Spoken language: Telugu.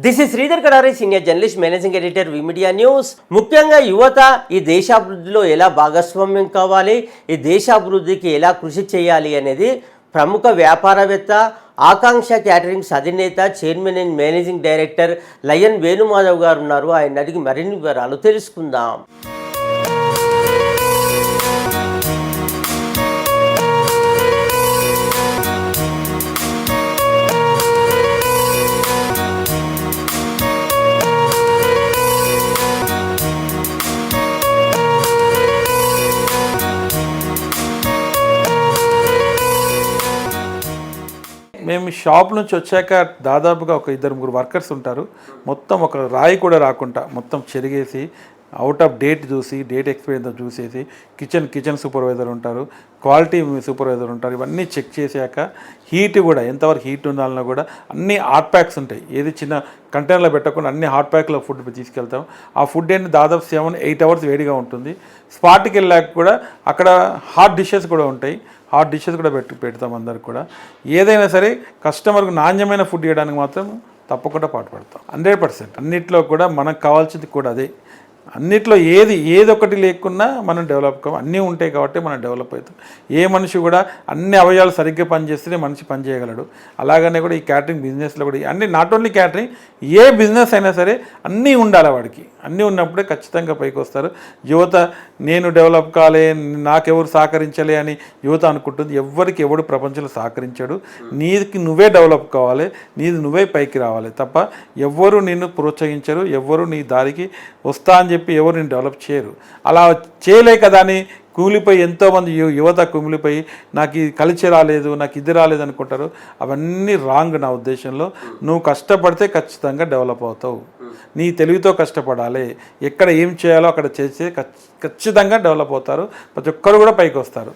This is Sridhar Kadari, senior journalist, managing editor, we media news. ముఖ్యంగా యువత ఈ దేశాభివృద్ధిలో ఎలా భాగస్వామ్యం కావాలి, ఈ దేశాభివృద్ధికి ఎలా కృషి చేయాలి అనేది ప్రముఖ వ్యాపారవేత్త, ఆకాంక్ష క్యాటరింగ్స్ అధినేత, chairman and managing director lion Venumadhav గారు ఉన్నారు. ఆయన అడిగి మరిన్ని వివరాలు తెలుసుకుందాం. మేము షాప్ నుంచి వచ్చాక దాదాపుగా ఒక 2-3 వర్కర్స్ ఉంటారు. మొత్తం ఒక రాయి కూడా రాకుండా మొత్తం చెరిగేసి అవుట్ ఆఫ్ డేట్ చూసి, డేట్ ఎక్స్పైరీ చూసేసి, కిచెన్ సూపర్వైజర్ ఉంటారు, క్వాలిటీ సూపర్వైజర్ ఉంటారు. ఇవన్నీ చెక్ చేశాక హీట్ కూడా ఎంతవరకు హీట్ ఉండాలన్నా కూడా అన్ని హాట్ ప్యాక్స్ ఉంటాయి. ఏది చిన్న కంటైనర్లో పెట్టకుండా అన్ని హాట్ ప్యాక్లో ఫుడ్ తీసుకెళ్తాం. ఆ ఫుడ్ ఏంటి దాదాపు 7-8 అవర్స్ వేడిగా ఉంటుంది. స్పాట్కి వెళ్ళాక కూడా అక్కడ హాట్ డిషెస్ కూడా ఉంటాయి. హాట్ డిషెస్ కూడా పెడతాం అందరికి కూడా. ఏదైనా సరే కస్టమర్కు నాణ్యమైన ఫుడ్ ఇవ్వడానికి మాత్రం తప్పకుండా పాటుపడతాం 100%. అన్నిట్లో కూడా మనకు కావాల్సింది కూడా అదే. అన్నిట్లో ఏది ఒకటి లేకున్నా మనం డెవలప్ అన్నీ ఉంటాయి కాబట్టి మనం డెవలప్ అవుతాం. ఏ మనిషి కూడా అన్ని అవయవాలు సరిగ్గా పనిచేస్తేనే మనిషి పని చేయగలడు. అలాగనే కూడా ఈ క్యాటరింగ్ బిజినెస్లో కూడా అన్ని not only catering, A business అయినా సరే అన్నీ ఉండాలి వాడికి. అన్నీ ఉన్నప్పుడే ఖచ్చితంగా పైకి వస్తారు. యువత నేను డెవలప్ కాలే, నాకెవరు సహకరించలే అని యువత అనుకుంటుంది. ఎవడు ప్రపంచంలో సహకరించాడు. నీకు నువ్వే డెవలప్ కావాలి, నీది నువ్వే పైకి రావాలి తప్ప ఎవ్వరూ నిన్ను ప్రోత్సహించరు, ఎవ్వరూ నీ దారికి వస్తా అని చెప్పి ఎవరు నేను డెవలప్ చేయరు. అలా చేయలే కదా అని కుమిలిపోయి ఎంతోమంది యువత కుమిలిపోయి నాకు ఇది కలిసి రాలేదు, నాకు ఇది రాలేదు అనుకుంటారు. అవన్నీ రాంగ్. నా ఉద్దేశంలో నువ్వు కష్టపడితే ఖచ్చితంగా డెవలప్ అవుతావు. నీ తెలివితో కష్టపడాలి. ఎక్కడ ఏం చేయాలో అక్కడ చేస్తే ఖచ్చితంగా డెవలప్ అవుతారు. ప్రతి ఒక్కరు కూడా పైకి వస్తారు.